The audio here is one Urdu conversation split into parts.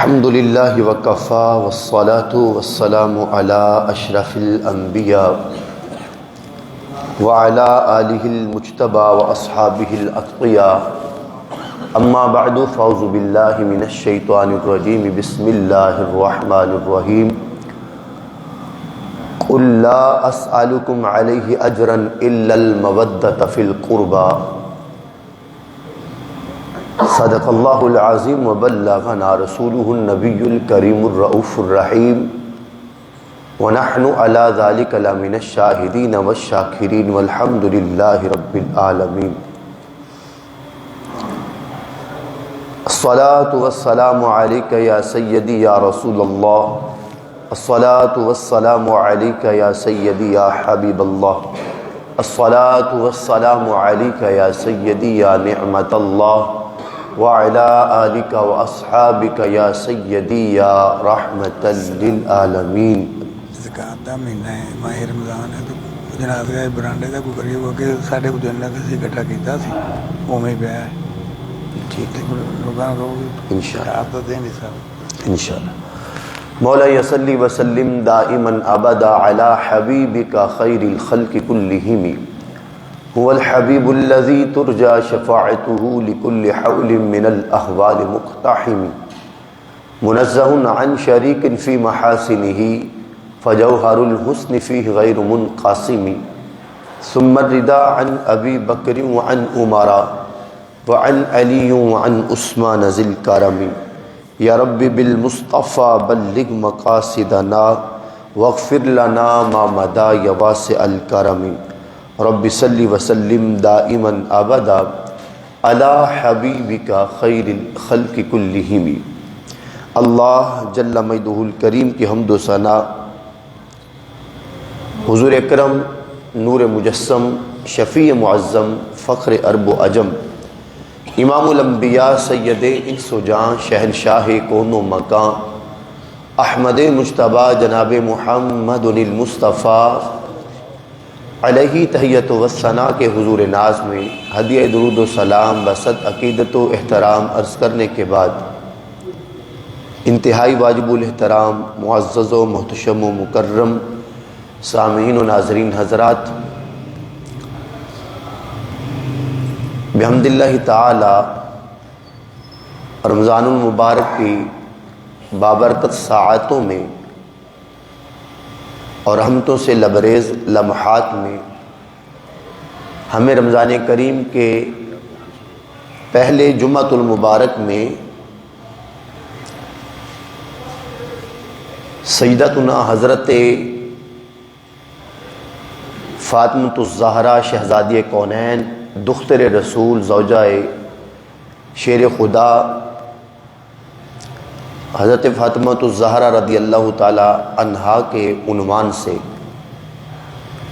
الحمد للہ وکفا والصلاة والسلام علی اشرف الانبیاء وعلی آلہ المجتبى واصحابہ الاتقیاء اما بعد فاعوذ باللہ من الشیطان الرجیم بسم اللہ الرحمن الرحیم قل لا اسألکم علیہ اجرا الا المودۃ فی القربى صدق اللہ العظیم وبلغنا رسولہ النبی الکریم الرؤوف الرحیم ونحن علی ذلک لمن الشاہدین والشاکرین والحمد للہ رب العالمین. الصلاة والسلام علیک یا سیدی یا رسول اللہ، الصلاة والسلام علیک یا سیدی یا حبیب اللہ، الصلاة والسلام علیک یا سیدی یا نعمت اللہ وعلى آلك وأصحابك يا سيدي يا رحمة للعالمین. زکات دا مہینہ ہے، ماہ رمضان ہے، تو جناب کا برانڈے کا کوئی قریب ہو کے ساڑھے کو جنہ کسی اکٹھا کیتا سی وہ میں پہ ہے. ٹھیک ہے لوگاں کو انشاءاللہ آپ تو دیں نہیں صاحب انشاءاللہ. مولا یصلی وسلم دائما ابدا علی حبیبک خیر الخلق کلہم هو الحبیب الذی ترجى شفاعته لكل حول من الاحوال مقتحم منزہ عن شریک فی محاسنہ فجوہر الحسن فیہ غیر منقسم ثم الرضا عن ابی بکر وعن عمر وعن علی وعن عثمان ذی الکرم. یا رب بالمصطفى بلغ مقاصدنا واغفر لنا ما مضى یا واسع الکرم. رب صلی وسلم دائما ابدا علی حبیبک خیر الخلق کلہم. اللہ جل مجدہ الکریم کی حمد و ثنا حضور اکرم نور مجسم شفیع معظم فخر عرب و عجم امام الانبیاء سید انس و جاں شہنشاہ کون و مکان احمد مجتبیٰ جناب محمد المصطفیٰ علیہ تحیت و ثنا کے حضور ناز میں ہدیہ درود و سلام بصد عقیدت و احترام عرض کرنے کے بعد انتہائی واجب الاحترام معزز و محتشم و مکرم سامعین و ناظرین حضرات، بحمد اللہ تعالی رمضان المبارک کی بابرکت ساعتوں میں اور رحمتوں سے لبریز لمحات میں ہمیں رمضان کریم کے پہلے جمعۃ المبارک میں سیدتنا حضرت فاطمۃ الزہرا شہزادی کونین دختر رسول زوجہ شیر خدا حضرت فاطمۃ الزہرا رضی اللہ تعالی عنہا کے عنوان سے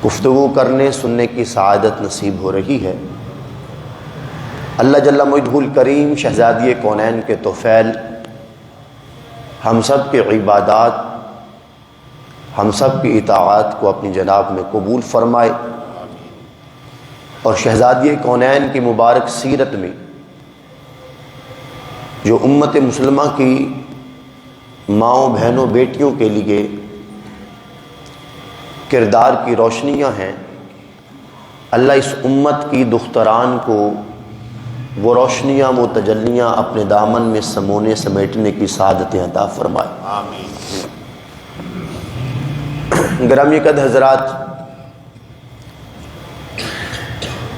گفتگو کرنے سننے کی سعادت نصیب ہو رہی ہے. اللہ جل مجدہ الکریم شہزادی کونین کے طفیل ہم سب کے عبادات ہم سب کی اطاعات کو اپنی جناب میں قبول فرمائے اور شہزادی کونین کی مبارک سیرت میں جو امت مسلمہ کی ماؤں بہنوں بیٹیوں کے لیے کردار کی روشنیاں ہیں، اللہ اس امت کی دختران کو وہ روشنیاں وہ تجلیاں اپنے دامن میں سمونے سمیٹنے کی سعادتیں عطا فرمائے. آمین. گرامی قد حضرات،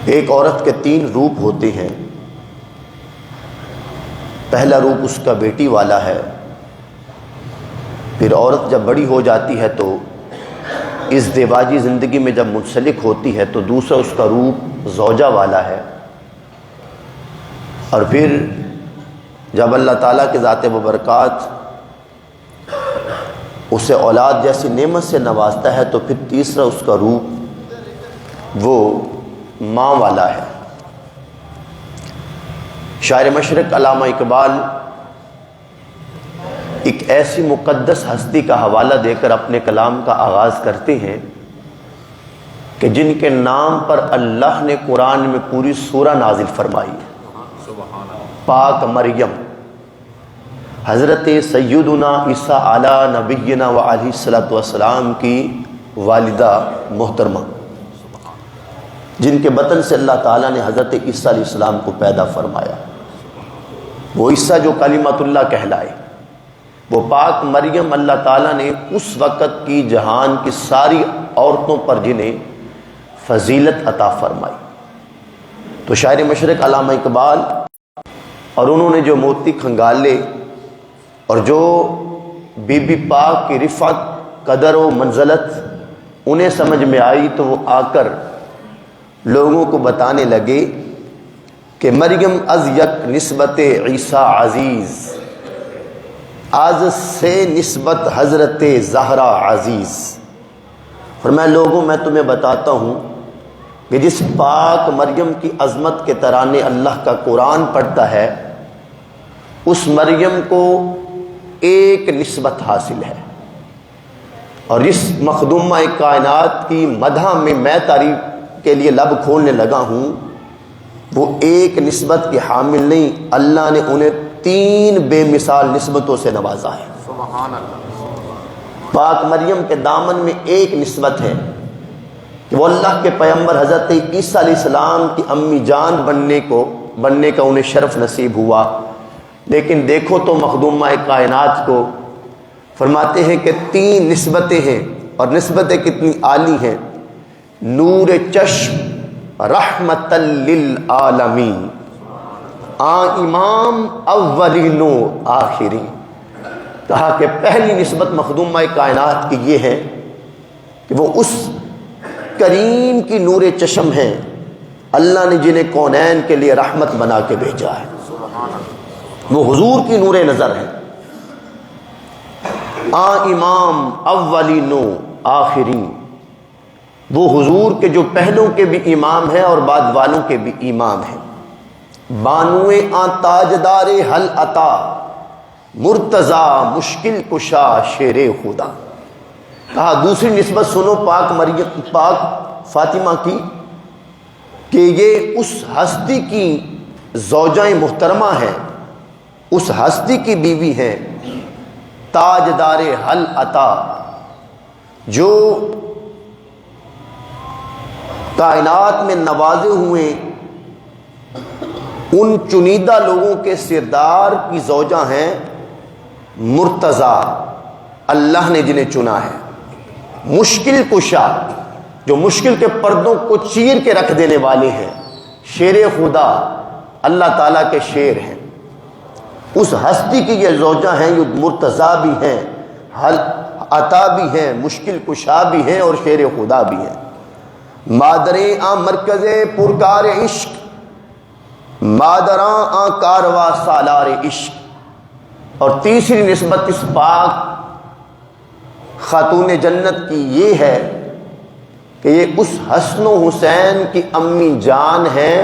ایک عورت کے 3 روپ ہوتے ہیں. پہلا روپ اس کا بیٹی والا ہے، پھر عورت جب بڑی ہو جاتی ہے تو اس ازدواجی زندگی میں جب منسلک ہوتی ہے تو دوسرا اس کا روپ زوجہ والا ہے، اور پھر جب اللہ تعالیٰ کے ذات مبارکات اسے اولاد جیسی نعمت سے نوازتا ہے تو پھر تیسرا اس کا روپ وہ ماں والا ہے. شاعر مشرق علامہ اقبال ایک ایسی مقدس ہستی کا حوالہ دے کر اپنے کلام کا آغاز کرتے ہیں کہ جن کے نام پر اللہ نے قرآن میں پوری سورہ نازل فرمائی ہے. پاک مریم حضرت سیدنا عیسیٰ علی نبینا و علیہ الصلوۃ والسلام کی والدہ محترمہ، جن کے بطن سے اللہ تعالیٰ نے حضرت عیسیٰ علیہ السلام کو پیدا فرمایا، وہ عیسیٰ جو کلمۃ اللہ کہلائے، وہ پاک مریم اللہ تعالیٰ نے اس وقت کی جہان کی ساری عورتوں پر جنہیں فضیلت عطا فرمائی۔ تو شاعر مشرق علامہ اقبال اور انہوں نے جو موتی کھنگالے اور جو بی بی پاک کی رفعت، قدر و منزلت انہیں سمجھ میں آئی، تو وہ آ کر لوگوں کو بتانے لگے کہ مریم از یک نسبت عیسیٰ عزیز، آز سے نسبت حضرت زہرا عزیز۔ فرمایا لوگوں میں تمہیں بتاتا ہوں کہ جس پاک مریم کی عظمت کے ترانے اللہ کا قرآن پڑھتا ہے، اس مریم کو ایک نسبت حاصل ہے، اور جس مخدومہ کائنات کی مدح میں تعریف کے لیے لب کھولنے لگا ہوں، وہ ایک نسبت کے حامل نہیں، اللہ نے انہیں 3 بے مثال نسبتوں سے نوازا ہے۔ سبحان اللہ۔ پاک مریم کے دامن میں ایک نسبت ہے کہ وہ اللہ کے پیغمبر حضرت عیسیٰ علیہ السلام کی امی جان بننے کا انہیں شرف نصیب ہوا، لیکن دیکھو تو مخدومہ کائنات کو فرماتے ہیں کہ 3 نسبتیں ہیں، اور نسبتیں کتنی عالی ہیں۔ نور چشم رحمت للعالمین، امام اولین و آخرین۔ کہا کہ پہلی نسبت مخدومہ کائنات کی یہ ہے کہ وہ اس کریم کی نور چشم ہے، اللہ نے جنہیں کونین کے لیے رحمت بنا کے بھیجا ہے، وہ حضور کی نور نظر ہے۔ امام اولین و آخرین، وہ حضور کے جو پہلوں کے بھی امام ہیں اور بعد والوں کے بھی امام ہیں۔ بانوے تاجدار حل عطا، مرتضی مشکل کشا شیر خدا۔ کہا دوسری نسبت سنو پاک مریم، پاک فاطمہ کی، کہ یہ اس ہستی کی زوجہ محترمہ ہے، اس ہستی کی بیوی ہے، تاجدار حل عطا، جو کائنات میں نوازے ہوئے ان چنیدہ لوگوں کے سردار کی زوجہ ہیں، مرتضی، اللہ نے جنہیں چنا ہے، مشکل کشا، جو مشکل کے پردوں کو چیر کے رکھ دینے والے ہیں، شیر خدا، اللہ تعالیٰ کے شیر ہیں۔ اس ہستی کی یہ زوجہ ہیں، یہ مرتضی بھی ہیں، حل عطا بھی ہیں، مشکل کشا بھی ہیں، اور شیر خدا بھی ہیں۔ مادریں آ مرکز پرکار عشق، مادراں آ کاروا سالار عشق۔ اور تیسری نسبت اس پاک خاتون جنت کی یہ ہے کہ یہ اس حسن و حسین کی امی جان ہے،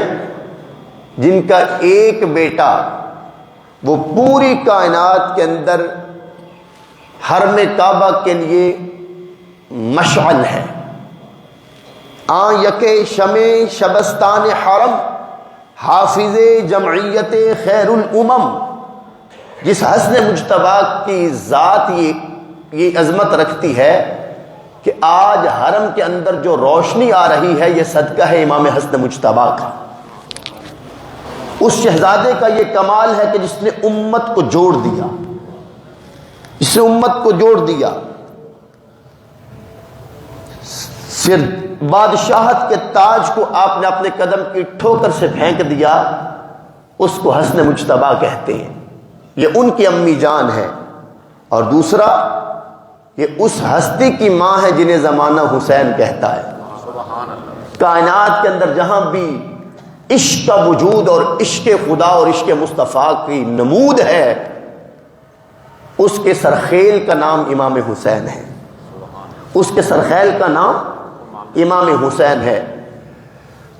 جن کا ایک بیٹا وہ پوری کائنات کے اندر حرم کعبہ کے لیے مشعل ہے۔ یکے شمع شبستان حرم، حافظ جمعیت خیر الامم۔ جس حسن مجتبی کی ذات یہ عظمت رکھتی ہے کہ آج حرم کے اندر جو روشنی آ رہی ہے، یہ صدقہ ہے امام حسن مجتبی کا۔ اس شہزادے کا یہ کمال ہے کہ جس نے امت کو جوڑ دیا، جس نے امت کو جوڑ دیا۔ پھر بادشاہت کے تاج کو آپ نے اپنے قدم کی ٹھوکر سے پھینک دیا، اس کو حسن مجتبی کہتے ہیں، یہ ان کی امی جان ہے۔ اور دوسرا، یہ اس ہستی کی ماں ہے جنہیں زمانہ حسین کہتا ہے۔ کائنات کے اندر جہاں بھی عشق کا وجود اور عشق خدا اور عشق مصطفیٰ کی نمود ہے، اس کے سرخیل کا نام امام حسین ہے، اس کے سرخیل کا نام امام حسین ہے۔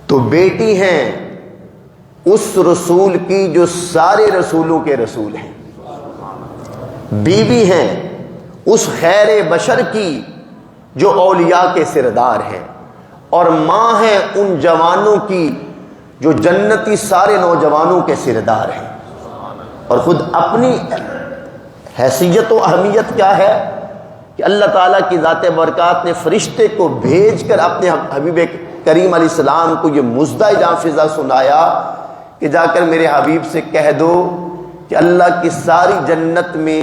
تو بیٹی ہیں اس رسول کی جو سارے رسولوں کے رسول ہیں، بیوی ہیں اس خیر بشر کی جو اولیاء کے سردار ہیں، اور ماں ہیں ان جوانوں کی جو جنتی سارے نوجوانوں کے سردار ہیں۔ اور خود اپنی حیثیت و اہمیت کیا ہے کہ اللہ تعالیٰ کی ذات برکات نے فرشتے کو بھیج کر اپنے حبیب کریم علیہ السلام کو یہ مزدہ جانفزہ سنایا کہ جا کر میرے حبیب سے کہہ دو کہ اللہ کی ساری جنت میں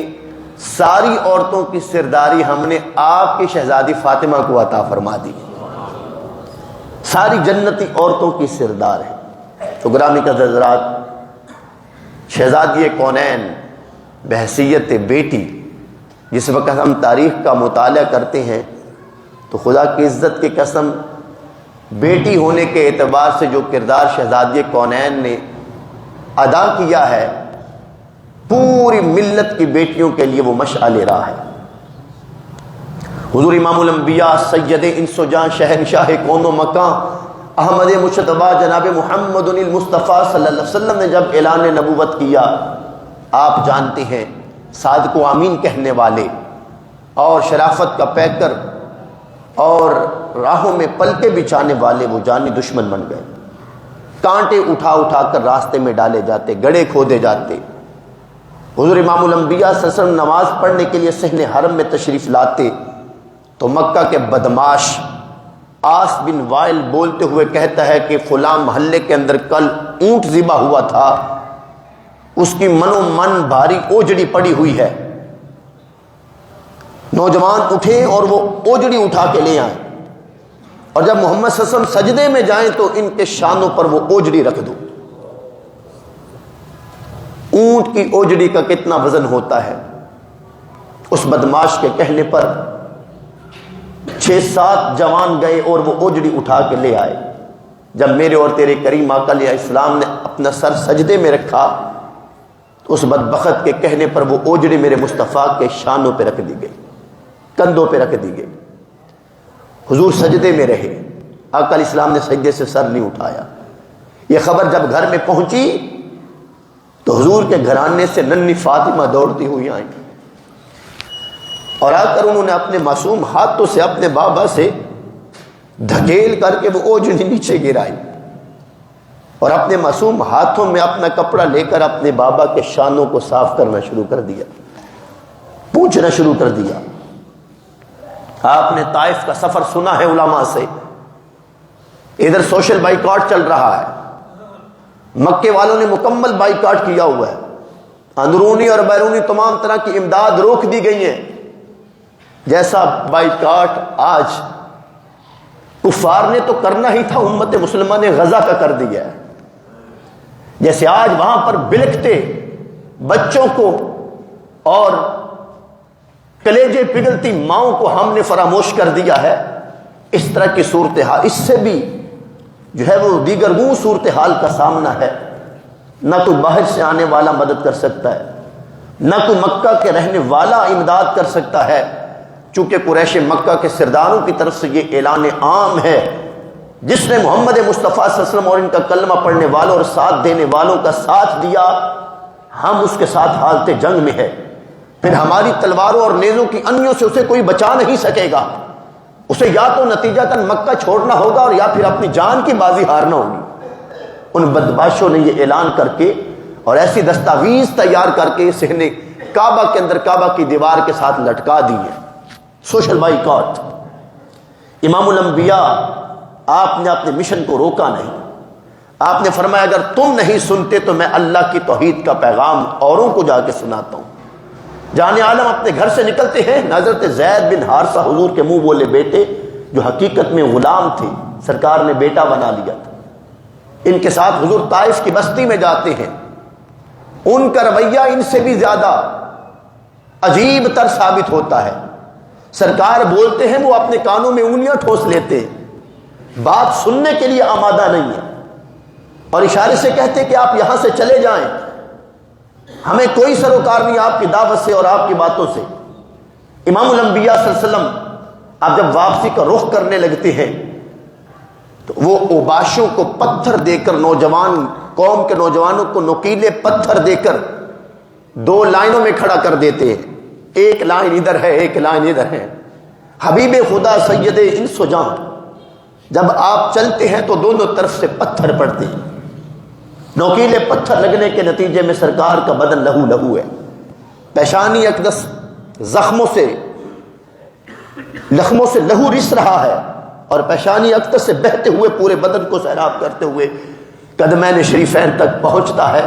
ساری عورتوں کی سرداری ہم نے آپ کی شہزادی فاطمہ کو عطا فرما دی، ساری جنتی عورتوں کی سردار ہے۔ تو گرامی کا حضرات، شہزادی کونین بحیثیت بیٹی جس وقت ہم تاریخ کا مطالعہ کرتے ہیں تو خدا کی عزت کی قسم بیٹی ہونے کے اعتبار سے جو کردار شہزادی کونین نے ادا کیا ہے، پوری ملت کی بیٹیوں کے لیے وہ مشعل راہ ہے۔ حضور امام الانبیاء سید انس و جاں شہنشاہ کون و مکان احمد مجتبی جناب محمد المصطفیٰ صلی اللہ علیہ وسلم نے جب اعلان نبوت کیا، آپ جانتے ہیں صادق و امین کہنے والے اور شرافت کا پیکر اور راہوں میں پلکے بچھانے والے وہ جانی دشمن بن گئے۔ کانٹے اٹھا اٹھا کر راستے میں ڈالے جاتے، گڑھے کھودے جاتے۔ حضور امام الانبیاء صلی اللہ علیہ وسلم نماز پڑھنے کے لیے صحن حرم میں تشریف لاتے تو مکہ کے بدماش آس بن وائل بولتے ہوئے کہتا ہے کہ فلاں محلے کے اندر کل اونٹ ذبح ہوا تھا، اس کی منو من بھاری اوجڑی پڑی ہوئی ہے۔ نوجوان اٹھے اور وہ اوجڑی اٹھا کے لے آئیں، اور جب محمد صلی اللہ علیہ وسلم سجدے میں جائیں تو ان کے شانوں پر وہ اوجڑی رکھ دو۔ اونٹ کی اوجڑی کا کتنا وزن ہوتا ہے؟ اس بدماش کے کہنے پر 6-7 جوان گئے اور وہ اوجڑی اٹھا کے لے آئے۔ جب میرے اور تیرے کریم آقا علیہ السلام نے اپنا سر سجدے میں رکھا تو اس بدبخت کے کہنے پر وہ اوجڑی میرے مصطفیٰ کے شانوں پہ رکھ دی گئی، کندھوں پہ رکھ دی گئی۔ حضور سجدے میں رہے، آقا علیہ السلام نے سجدے سے سر نہیں اٹھایا۔ یہ خبر جب گھر میں پہنچی تو حضور کے گھرانے سے ننھی فاطمہ دوڑتی ہوئی آئیں اور آ کر انہوں نے اپنے معصوم ہاتھوں سے اپنے بابا سے دھکیل کر کے وہ اوجڑی نیچے گرائی اور اپنے معصوم ہاتھوں میں اپنا کپڑا لے کر اپنے بابا کے شانوں کو صاف کرنا شروع کر دیا، پوچھنا شروع کر دیا۔ آپ نے طائف کا سفر سنا ہے علماء سے، ادھر سوشل بائیکاٹ چل رہا ہے، مکے والوں نے مکمل بائیکاٹ کیا ہوا ہے، اندرونی اور بیرونی تمام طرح کی امداد روک دی گئی ہے۔ جیسا بائیکاٹ آج کفار نے تو کرنا ہی تھا، امت مسلمہ نے غزہ کا کر دیا ہے۔ جیسے آج وہاں پر بلکتے بچوں کو اور کلیجے پگھلتی ماؤں کو ہم نے فراموش کر دیا ہے، اس طرح کی صورتحال، اس سے بھی جو ہے وہ دیگر وہ صورتحال کا سامنا ہے۔ نہ کوئی باہر سے آنے والا مدد کر سکتا ہے، نہ کوئی مکہ کے رہنے والا امداد کر سکتا ہے، چونکہ قریش مکہ کے سرداروں کی طرف سے یہ اعلان عام ہے، جس نے محمد مصطفیٰ صلی اللہ علیہ وسلم اور ان کا کلمہ پڑھنے والوں اور ساتھ دینے والوں کا ساتھ دیا، ہم اس کے ساتھ حالت جنگ میں ہے، پھر ہماری تلواروں اور نیزوں کی انیوں سے اسے کوئی بچا نہیں سکے گا۔ اسے یا تو نتیجتاً مکہ چھوڑنا ہوگا اور یا پھر اپنی جان کی بازی ہارنا ہوگی۔ ان بدماشوں نے یہ اعلان کر کے اور ایسی دستاویز تیار کر کے صحن کعبہ کے اندر کعبہ کی دیوار کے ساتھ لٹکا دی ہے۔ Social boycott. امام الانبیاء آپ نے اپنے مشن کو روکا نہیں، آپ نے فرمایا اگر تم نہیں سنتے تو میں اللہ کی توحید کا پیغام اوروں کو جا کے سناتا ہوں۔ جان عالم اپنے گھر سے نکلتے ہیں، حضرت زید بن حارثہ حضور کے منہ بولے بیٹے جو حقیقت میں غلام تھے، سرکار نے بیٹا بنا لیا تھا، ان کے ساتھ حضور طائف کی بستی میں جاتے ہیں۔ ان کا رویہ ان سے بھی زیادہ عجیب تر ثابت ہوتا ہے۔ سرکار بولتے ہیں وہ اپنے کانوں میں انگلیاں ٹھوس لیتے ہیں، بات سننے کے لیے آمادہ نہیں ہے، اور اشارے سے کہتے کہ آپ یہاں سے چلے جائیں، ہمیں کوئی سروکار نہیں آپ کی دعوت سے اور آپ کی باتوں سے۔ امام الانبیاء صلی اللہ علیہ وسلم آپ جب واپسی کا رخ کرنے لگتے ہیں تو وہ اوباشوں کو پتھر دے کر، نوجوان قوم کے نوجوانوں کو نوکیلے پتھر دے کر 2 لائنوں میں کھڑا کر دیتے ہیں، ایک لائن ادھر ہے ایک لائن ادھر ہے۔ حبیب خدا سید انس و جاں جب آپ چلتے ہیں تو دونوں طرف سے پتھر پڑتے ہیں، نوکیلے پتھر لگنے کے نتیجے میں سرکار کا بدن لہو لہو ہے، پیشانی اقدس زخموں سے لہو رس رہا ہے، اور پیشانی اقدس سے بہتے ہوئے پورے بدن کو سیراب کرتے ہوئے قدمین شریفین تک پہنچتا ہے،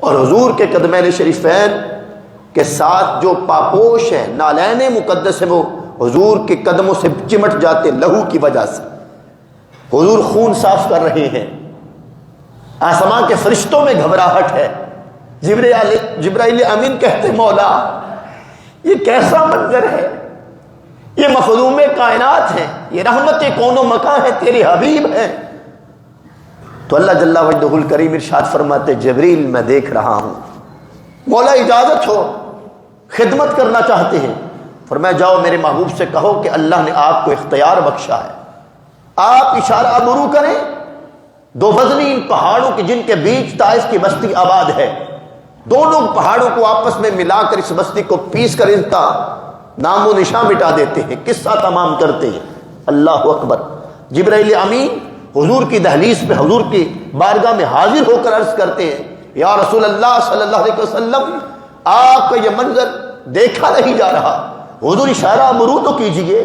اور حضور کے قدمین شریفین کے ساتھ جو پاپوش ہیں، نالین مقدس ہیں، وہ حضور کے قدموں سے چمٹ جاتے لہو کی وجہ سے۔ حضور خون صاف کر رہے ہیں، آسمان کے فرشتوں میں گھبراہٹ ہے۔ جبرائیل امین کہتے مولا یہ کیسا منظر ہے، یہ مخدوم کائنات ہیں، یہ رحمت کون و مکان ہے، تیرے حبیب ہیں۔ تو اللہ جل وجہہ الکریم ارشاد فرماتے جبریل میں دیکھ رہا ہوں، مولا اجازت ہو، خدمت کرنا چاہتے ہیں۔ فرمایا جاؤ میرے محبوب سے کہو کہ اللہ نے آپ کو اختیار بخشا ہے، آپ اشارہ مرو کریں، دو وزنی ان پہاڑوں کے جن کے بیچ طائف کی بستی آباد ہے، دونوں پہاڑوں کو آپس میں ملا کر اس بستی کو پیس کر ان کا نام و نشان مٹا دیتے ہیں، قصہ تمام کرتے ہیں۔ اللہ اکبر۔ جبرائیل امین حضور کی دہلیز پہ حضور کی بارگاہ میں حاضر ہو کر عرض کرتے ہیں یا رسول اللہ صلی اللہ علیہ وسلم، آپ کا یہ منظر دیکھا نہیں جا رہا، حضور اشارہ مرو تو کیجئے،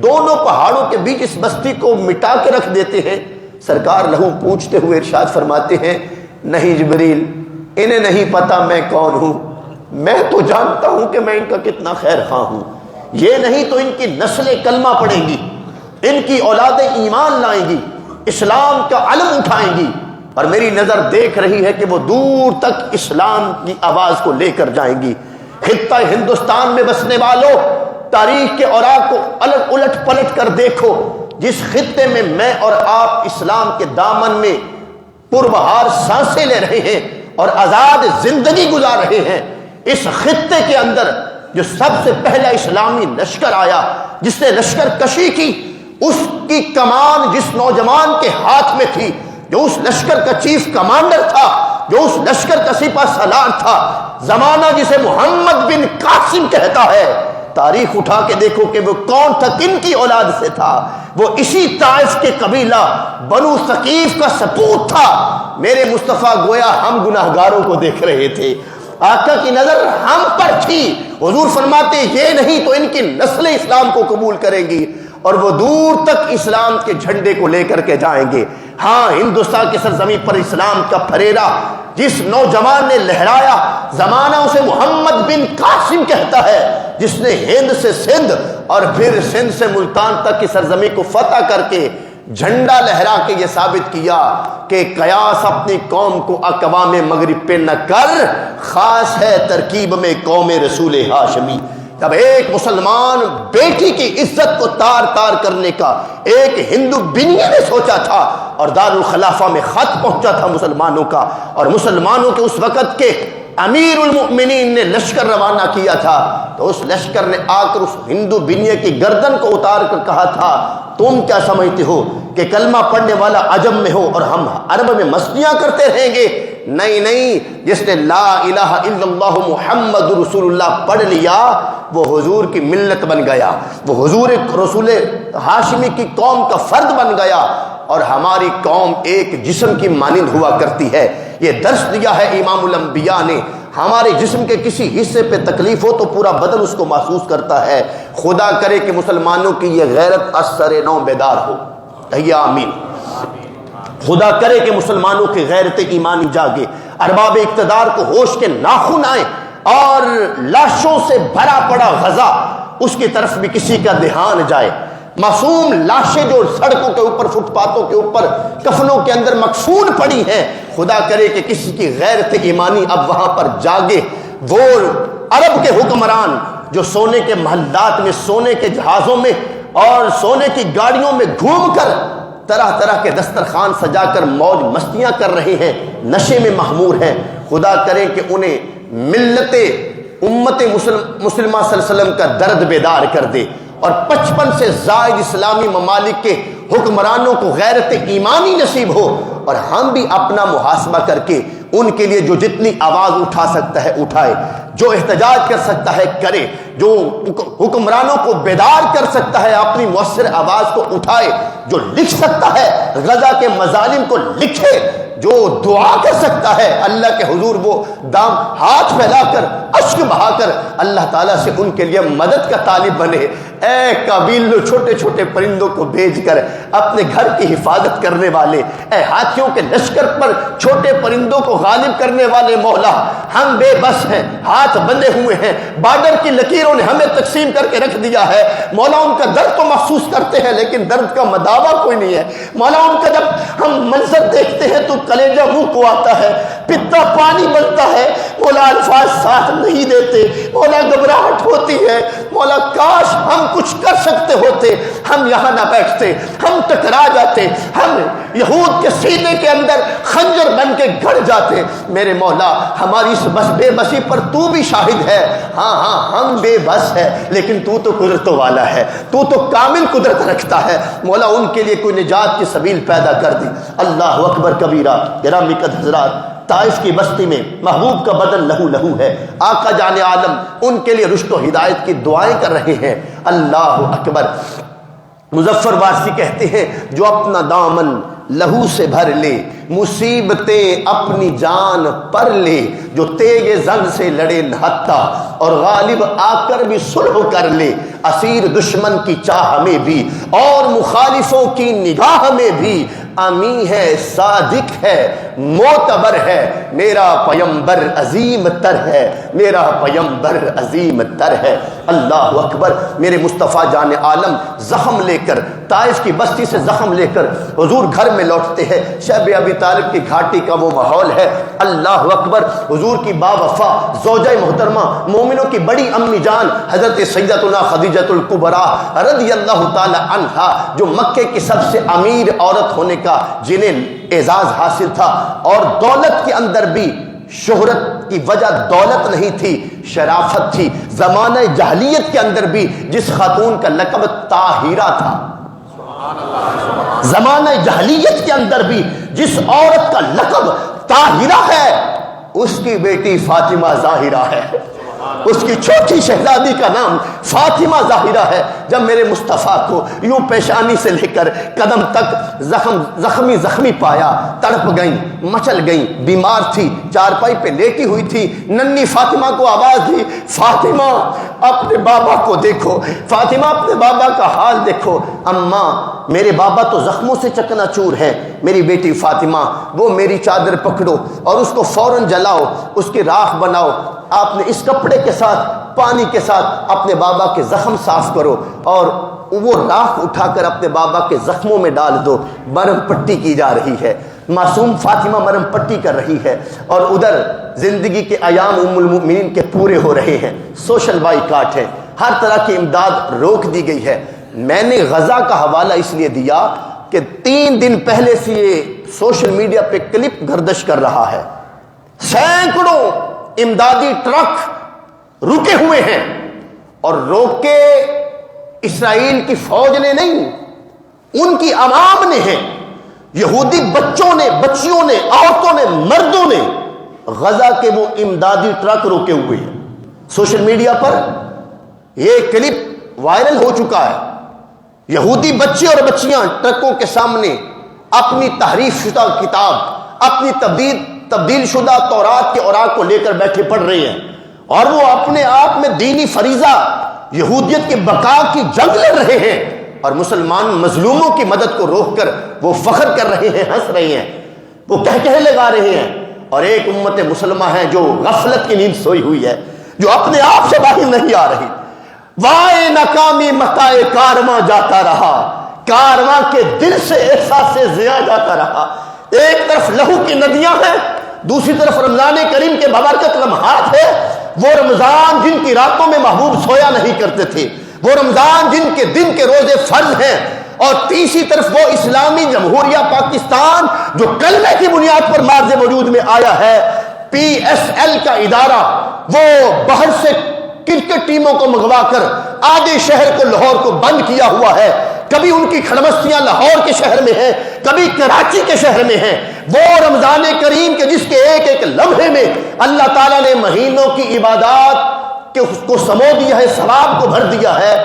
دونوں پہاڑوں کے بیچ اس بستی کو مٹا کے رکھ دیتے ہیں۔ سرکار لہو پوچھتے ہوئے ارشاد فرماتے ہیں نہیں جبریل، انہیں نہیں پتا میں کون ہوں، میں تو جانتا ہوں کہ میں ان کا کتنا خیر خواہ ہوں، یہ نہیں تو ان کی نسلیں کلمہ پڑھیں گی، ان کی اولادیں ایمان لائیں گی، اسلام کا علم اٹھائیں گی، اور میری نظر دیکھ رہی ہے کہ وہ دور تک اسلام کی آواز کو لے کر جائیں گی۔ خطہ ہندوستان میں بسنے والوں، تاریخ کے اوراق کو الٹ پلٹ کر دیکھو، جس خطے میں میں اور آپ اسلام کے دامن میں پربہار سانسیں لے رہے ہیں اور آزاد زندگی گزار رہے ہیں، اس خطے کے اندر جو سب سے پہلا اسلامی لشکر آیا، جس نے لشکر کشی کی، اس کی کمان جس نوجوان کے ہاتھ میں تھی، جو اس لشکر کا چیف کمانڈر تھا، جو اس لشکر کا سپہ سالار تھا، زمانہ جسے محمد بن قاسم کہتا ہے، تاریخ اٹھا کے دیکھو کہ وہ کون تھا، کن کی اولاد سے تھا، وہ اسی طائف کے قبیلہ بنو ثقیف کا سپوت تھا۔ میرے مصطفیٰ گویا ہم گناہگاروں کو دیکھ رہے تھے، آقا کی نظر ہم پر تھی۔ حضور فرماتے یہ نہیں تو ان کی نسلیں اسلام کو قبول کریں گی اور وہ دور تک اسلام کے جھنڈے کو لے کر کے جائیں گے۔ ہاں، ہندوستان کی سرزمین پر اسلام کا پھریرا جس نوجوان نے لہرایا، زمانہ اسے محمد بن قاسم کہتا ہے، جس نے ہند سے سندھ اور پھر سندھ سے ملتان تک کی سرزمین کو فتح کر کے جھنڈا لہرا کے یہ ثابت کیا کہ قیاس اپنی قوم کو اقوام مغرب پہ نہ کر، خاص ہے ترکیب میں قوم رسول ہاشمی۔ جب ایک مسلمان بیٹی کی عزت کو تار تار کرنے کا ایک ہندو بنیے نے سوچا تھا، اور دارالخلافہ میں خط پہنچا تھا مسلمانوں کا، اور مسلمانوں کے اس وقت کے امیر المؤمنین نے لشکر روانہ کیا تھا، تو اس لشکر نے آ کر اس ہندو بنیے کی گردن کو اتار کر کہا تھا تم کیا سمجھتے ہو کہ کلمہ پڑھنے والا عجم میں ہو اور ہم عرب میں مستیاں کرتے رہیں گے؟ نہیں نہیں، جس نے لا الہ الا اللہ محمد رسول اللہ پڑھ لیا وہ حضور کی ملت بن گیا، وہ حضور رسول ہاشمی کی قوم کا فرد بن گیا، اور ہماری قوم ایک جسم کی مانند ہوا کرتی ہے۔ یہ درس دیا ہے امام الانبیاء نے، ہمارے جسم کے کسی حصے پہ تکلیف ہو تو پورا بدن اس کو محسوس کرتا ہے۔ خدا کرے کہ مسلمانوں کی یہ غیرت از سر نو بیدار ہو، کہیے آمین۔ خدا کرے کہ مسلمانوں کی غیرت ایمانی جاگے، ارباب اقتدار کو ہوش کے ناخن آئے، اور لاشوں سے بھرا پڑا غزہ اس کی طرف بھی کسی کا دھیان جائے۔ معصوم لاشیں جو سڑکوں کے اوپر، فٹ پاتھوں کے اوپر کفنوں کے اندر مکفون پڑی ہیں، خدا کرے کہ کسی کی غیرت ایمانی اب وہاں پر جاگے۔ وہ عرب کے حکمران جو سونے کے محلات میں، سونے کے جہازوں میں اور سونے کی گاڑیوں میں گھوم کر طرح طرح کے دسترخوان سجا کر موج مستیاں کر رہے ہیں، نشے میں مخمور ہیں، خدا کرے کہ انہیں ملت امت مسلمہ صلی اللہ علیہ وسلم کا درد بیدار کر دے، اور 55 سے زائد اسلامی ممالک کے حکمرانوں کو غیرت ایمانی نصیب ہو، اور ہم بھی اپنا محاسبہ کر کے ان کے لیے جو جتنی آواز اٹھا سکتا ہے اٹھائے، جو احتجاج کر سکتا ہے کرے، جو حکمرانوں کو بیدار کر سکتا ہے اپنی مؤثر آواز کو اٹھائے، جو لکھ سکتا ہے غزہ کے مظالم کو لکھے، جو دعا کر سکتا ہے اللہ کے حضور وہ دام ہاتھ پھیلا کر اشک بہا کر اللہ تعالیٰ سے ان کے لیے مدد کا طالب بنے۔ اے قابیل چھوٹے چھوٹے پرندوں کو بھیج کر اپنے گھر کی حفاظت کرنے والے، اے ہاتھیوں کے لشکر پر چھوٹے پرندوں کو غالب کرنے والے مولا، ہم بے بس ہیں، ہاتھ بندھے ہوئے ہیں، بارڈر کی لکیروں نے ہمیں تقسیم کر کے رکھ دیا ہے۔ مولا ان کا درد تو محسوس کرتے ہیں لیکن درد کا مداوا کوئی نہیں ہے۔ مولا ان کا جب ہم منظر دیکھتے ہیں تو کلیجہ منہ کو آتا ہے، پتا پانی بنتا ہے، مولا الفاظ ساتھ نہیں دیتے، مولا گھبراہٹ ہوتی ہے۔ مولا کاش ہم کچھ کر سکتے ہوتے، ہم یہاں نہ بیٹھتے، ہم ٹکرا جاتے، ہم یہود کے سینے کے اندر خنجر بن کے گڑ جاتے۔ میرے مولا ہماری اس بس بے بسی پر تو بھی شاہد ہے۔ ہاں ہم بے بس ہے لیکن تو قدرتوں والا ہے، تو کامل قدرت رکھتا ہے۔ مولا ان کے لیے کوئی نجات کی سبیل پیدا کر دی۔ اللہ اکبر کبیرہ۔ گرامی قدر حضرات، طائف کی بستی میں محبوب کا بدن لہو لہو ہے، آقا جان عالم ان کے لیے رشد و ہدایت کی دعائیں کر رہے ہیں۔ اللہ اکبر۔ مظفر وارسی کہتے ہیں جو اپنا دامن لہو سے بھر لے، مصیبتیں اپنی جان پر لے، جو تیغ زن سے لڑے نہتا اور غالب آ کر بھی صلح کر لے، اسیر دشمن کی چاہ میں بھی اور مخالفوں کی نگاہ میں بھی، امی ہے، صادق ہے، معتبر ہے، میرا پیمبر عظیم تر ہے، میرا پیمبر عظیم تر ہے۔ اللہ اکبر۔ میرے مصطفیٰ جان عالم زخم لے کر، طائف کی بستی سے زخم لے کر حضور گھر میں لوٹتے ہیں۔ شب ابی طالب کی گھاٹی کا وہ ماحول ہے۔ اللہ اکبر۔ حضور کی با وفا زوجہ محترمہ، مومنوں کی بڑی امی جان حضرت سیدتنا خدیجۃ الکبریٰ رضی اللہ تعالی عنہا، جو مکے کی سب سے امیر عورت ہونے کا جنہیں اعزاز حاصل تھا، اور دولت کے اندر بھی شہرت کی وجہ دولت نہیں تھی، شرافت تھی۔ زمانہ جاہلیت کے اندر بھی جس خاتون کا لقب طاہرہ تھا، زمانہ جاہلیت کے اندر بھی جس عورت کا لقب طاہرہ ہے، اس کی بیٹی فاطمہ ظاہرہ ہے، اس کی چھوٹی شہزادی کا نام فاطمہ ظاہرہ ہے۔ جب میرے مصطفیٰ کو یوں پیشانی سے لے کر قدم تک زخمی پایا، تڑپ گئیں، مچل گئیں، بیمار تھی، چارپائی پہ لیٹی ہوئی تھی۔ ننھی فاطمہ کو آواز دی، فاطمہ اپنے بابا کو دیکھو، فاطمہ اپنے بابا کا حال دیکھو۔ اماں میرے بابا تو زخموں سے چکنا چور ہے، میری بیٹی فاطمہ وہ میری چادر پکڑو اور اس کو فوراً جلاؤ، اس کی راکھ بناؤ، آپ نے اس کپڑے کے ساتھ پانی کے ساتھ اپنے بابا کے زخم صاف کرو اور وہ راکھ اٹھا کر اپنے بابا کے زخموں میں ڈال دو۔ مرہم پٹی کی جا رہی ہے، معصوم فاطمہ مرہم پٹی کر رہی ہے، اور ادھر زندگی کے ایام ام المؤمنین کے پورے ہو رہے ہیں، سوشل بائیکاٹ ہے، ہر طرح کی امداد روک دی گئی ہے۔ میں نے غزہ کا حوالہ اس لیے دیا کہ 3 دن پہلے سے یہ سوشل میڈیا پہ کلپ گردش کر رہا ہے، سینکڑوں امدادی ٹرک رکے ہوئے ہیں، اور روکے اسرائیل کی فوج نے نہیں، ان کی عوام نے ہیں۔ یہودی بچوں نے، بچیوں نے، عورتوں نے، مردوں نے غزہ کے وہ امدادی ٹرک روکے ہوئے ہیں۔ سوشل میڈیا پر یہ کلپ وائرل ہو چکا ہے۔ یہودی بچے اور بچیاں ٹرکوں کے سامنے اپنی تحریف شدہ کتاب، اپنی تبدیل شدہ تورات کے اوراق کو لے کر بیٹھے پڑھ رہے ہیں، اور وہ اپنے آپ میں دینی فریضہ یہودیت کے بقا کی جنگ لڑ رہے ہیں، اور مسلمان مظلوموں کی مدد کو روک کر وہ فخر کر رہے ہیں، ہنس رہے ہیں، وہ کہکہے لگا رہے ہیں۔ اور ایک امت مسلمہ ہے جو غفلت کی نیند سوئی ہوئی ہے، جو اپنے آپ سے باہر نہیں آ رہی۔ وائے ناکامی متائے کارواں جاتا رہا، کارواں کے دل سے احساس ضیاء جاتا رہا۔ ایک طرف لہو کی ندیاں ہیں، دوسری طرف رمضان کریم کے بابرکت لمحات ہے، وہ رمضان جن کی راتوں میں محبوب سویا نہیں کرتے تھے، وہ رمضان جن کے دن کے روزے فرض ہیں، اور تیسری طرف وہ اسلامی جمہوریہ پاکستان جو کلمے کی بنیاد پر مارز وجود میں آیا ہے۔ PSL کا ادارہ وہ باہر سے کرکٹ ٹیموں کو منگوا کر آدھے شہر کو، لاہور کو بند کیا ہوا ہے۔ کبھی ان کی کھڑمستیاں لاہور کے شہر میں ہیں، کبھی کراچی کے شہر میں ہیں۔ وہ رمضان کریم کے جس کے ایک ایک لمحے میں اللہ تعالیٰ نے مہینوں کی عبادات کو سمو دیا ہے، ثواب کو بھر دیا ہے،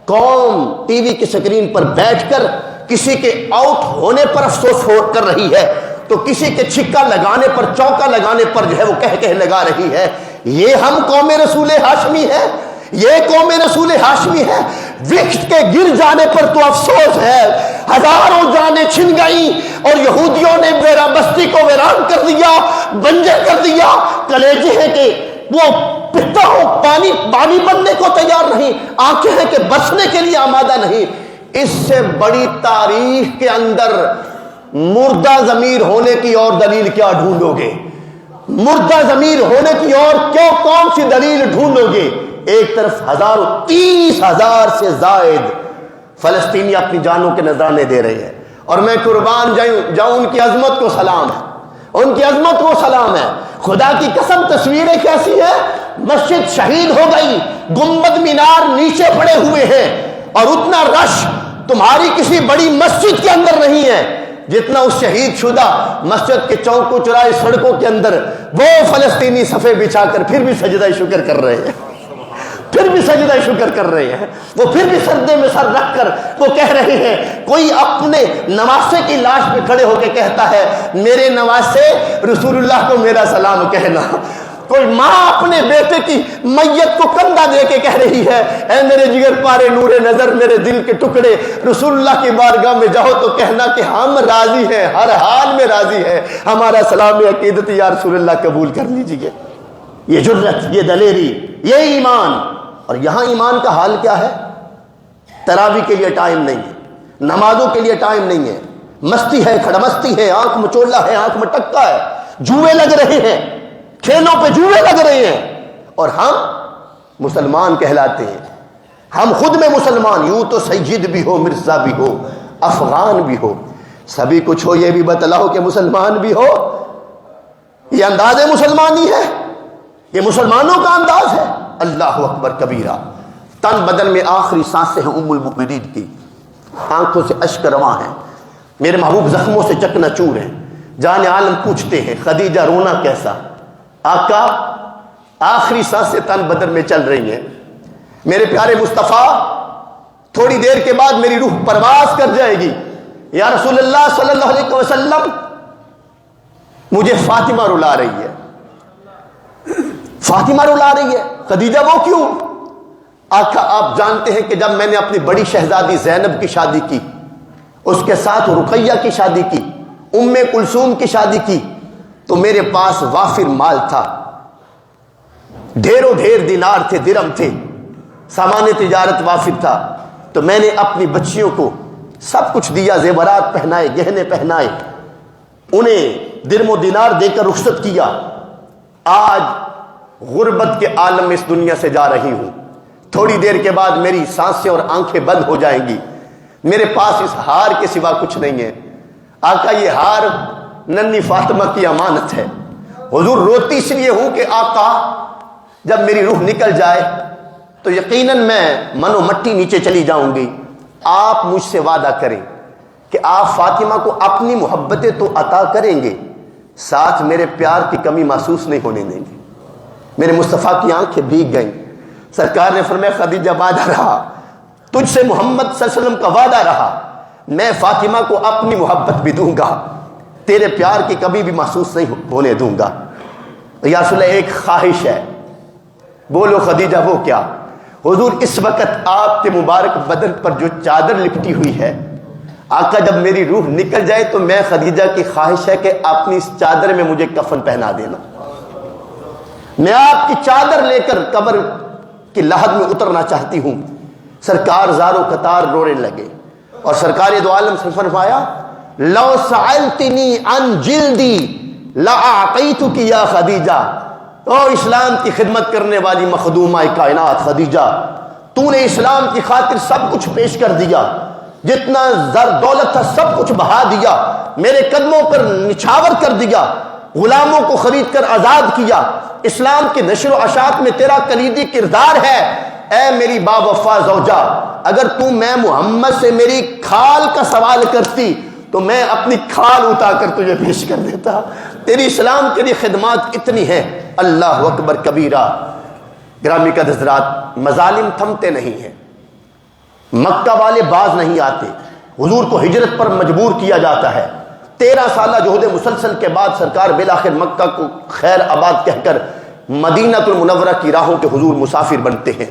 قوم ٹی وی کی سکرین پر بیٹھ کر کسی کے آؤٹ ہونے پر افسوس کر رہی ہے، تو کسی کے چھکا لگانے پر، چوکا لگانے پر جو ہے وہ کہہ لگا رہی ہے یہ ہم قوم رسول ہاشمی ہے، یہ قوم رسول ہاشمی ہے۔ وقت کے گر جانے پر تو افسوس ہے، ہزاروں جانیں چھن گئیں اور یہودیوں نے میرا بستی کو ویران کر دیا، بنجر کر دیا۔ کلیجے ہیں کہ وہ پتا ہو پانی بننے کو تیار نہیں، آنکھیں ہیں کہ بسنے کے لیے آمادہ نہیں۔ اس سے بڑی تاریخ کے اندر مردہ ضمیر ہونے کی اور دلیل کیا ڈھونڈو گے؟ مردہ ضمیر ہونے کی اور کون سی دلیل ڈھونڈو گے؟ ایک طرف 30,000 سے زائد فلسطینی اپنی جانوں کے نذرانے دے رہے ہیں، اور میں قربان جاؤں ان کی عظمت کو سلام ہے، ان کی عظمت کو سلام ہے۔ خدا کی قسم تصویریں کیسی ہیں، مسجد شہید ہو گئی، گنبد مینار نیچے پڑے ہوئے ہیں، اور اتنا رش تمہاری کسی بڑی مسجد کے اندر نہیں ہے جتنا اس شہید شدہ مسجد کے چوکوں چوراہے سڑکوں کے اندر وہ فلسطینی صفے بچھا کر پھر بھی سجدہ شکر کر رہے ہیں، پھر بھی سجدہ شکر کر رہے ہیں، وہ پھر بھی سجدے میں سر رکھ کر وہ کہہ رہے ہیں۔ کوئی اپنے نواسے کی لاش پہ کھڑے ہو کے کہتا ہے میرے نواسے رسول اللہ کو میرا سلام کہنا۔ کوئی ماں اپنے بیٹے کی میت کو کندھا دے کے کہہ رہی ہے اے میرے جگر پارے نور نظر میرے دل کے ٹکڑے، رسول اللہ کی بارگاہ میں جاؤ تو کہنا کہ ہم راضی ہیں، ہر حال میں راضی ہیں، ہمارا سلام عقیدت یا رسول اللہ قبول کر لیجیے۔ یہ جرت، یہ دلیری، یہ ایمان۔ اور یہاں ایمان کا حال کیا ہے؟ تراویح کے لیے ٹائم نہیں ہے، نمازوں کے لیے ٹائم نہیں ہے، مستی ہے، کھڑمستی ہے، آنکھ مچولا ہے، آنکھ مٹکا ہے، جوئے لگ رہے ہیں، کھیلوں پہ جوئے لگ رہے ہیں، اور ہم مسلمان کہلاتے ہیں۔ ہم خود میں مسلمان، یوں تو سید بھی ہو، مرزا بھی ہو، افغان بھی ہو، سبھی کچھ ہو، یہ بھی بتلاؤ کہ مسلمان بھی ہو۔ یہ انداز مسلمانی ہے، یہ مسلمانوں کا انداز ہے۔ اللہ اکبر کبیرہ۔ تن بدن میں آخری سانسیں ہیں ام المؤمنین کی، آنکھوں سے اشک رواں ہیں، میرے محبوب زخموں سے چکنا چور ہیں۔ جان عالم پوچھتے ہیں خدیجہ رونا کیسا؟ آقا آخری سانسیں تن بدن میں چل رہی ہیں، میرے پیارے مصطفیٰ تھوڑی دیر کے بعد میری روح پرواز کر جائے گی، یا رسول اللہ صلی اللہ علیہ وسلم مجھے فاطمہ رلا رہی ہے، فاطمہ رلا رہی ہے۔ خدیجہ وہ کیوں؟ آقا آپ جانتے ہیں کہ جب میں نے اپنی بڑی شہزادی زینب کی شادی کی، اس کے ساتھ رقیہ کی شادی کی، ام کلثوم کی شادی کی، تو میرے پاس وافر مال تھا، ڈھیروں ڈھیر دینار تھے، درہم تھے، سامان تجارت وافر تھا، تو میں نے اپنی بچیوں کو سب کچھ دیا، زیورات پہنائے، گہنے پہنائے، انہیں درہم و دینار دے کر رخصت کیا۔ آج غربت کے عالم میں اس دنیا سے جا رہی ہوں، تھوڑی دیر کے بعد میری سانسیں اور آنکھیں بند ہو جائیں گی، میرے پاس اس ہار کے سوا کچھ نہیں ہے۔ آقا یہ ہار ننھی فاطمہ کی امانت ہے۔ حضور روتی اس لیے ہوں کہ آقا جب میری روح نکل جائے تو یقیناً میں من و مٹی نیچے چلی جاؤں گی، آپ مجھ سے وعدہ کریں کہ آپ فاطمہ کو اپنی محبتیں تو عطا کریں گے، ساتھ میرے پیار کی کمی محسوس نہیں ہونے دیں گے۔ میرے مصطفیٰ کی آنکھیں بھیگ گئیں، سرکار نے فرمایا خدیجہ وعدہ رہا، تجھ سے محمد صلی اللہ علیہ وسلم کا وعدہ رہا، میں فاطمہ کو اپنی محبت بھی دوں گا، تیرے پیار کی کبھی بھی محسوس نہیں ہونے دوں گا۔ یا رسول اللہ ایک خواہش ہے، بولو خدیجہ وہ کیا؟ حضور اس وقت آپ کے مبارک بدن پر جو چادر لپٹی ہوئی ہے، آقا جب میری روح نکل جائے تو میں خدیجہ کی خواہش ہے کہ اپنی اس چادر میں مجھے کفن پہنا دینا، میں آپ کی چادر لے کر قبر کی لحد میں اترنا چاہتی ہوں۔ سرکار زار و قطار رونے لگے، اور سرکار دو عالم سے فرمایا لو سألتنی عن جلدی لأعطیتک یا خدیجہ، او اسلام کی خدمت کرنے والی مخدومہ کائنات خدیجہ، تو نے اسلام کی خاطر سب کچھ پیش کر دیا، جتنا زر دولت تھا سب کچھ بہا دیا، میرے قدموں پر نچھاور کر دیا، غلاموں کو خرید کر آزاد کیا، اسلام کی نشر و اشاعت میں تیرا کلیدی کردار ہے۔ اے میری با وفا زوجہ، اگر تو میں محمد سے میری کھال کا سوال کرتی تو میں اپنی کھال اتار کر تجھے پیش کر دیتا، تیری اسلام کے لیے خدمات اتنی ہیں۔ اللہ اکبر کبیرہ۔ گرامی قدر حضرات، مظالم تھمتے نہیں ہیں، مکہ والے باز نہیں آتے، حضور کو ہجرت پر مجبور کیا جاتا ہے، 13 سالہ جہد مسلسل کے بعد سرکار بالآخر مکہ کو خیر آباد کہہ کر مدینہ المنورہ کی راہوں کے حضور مسافر بنتے ہیں۔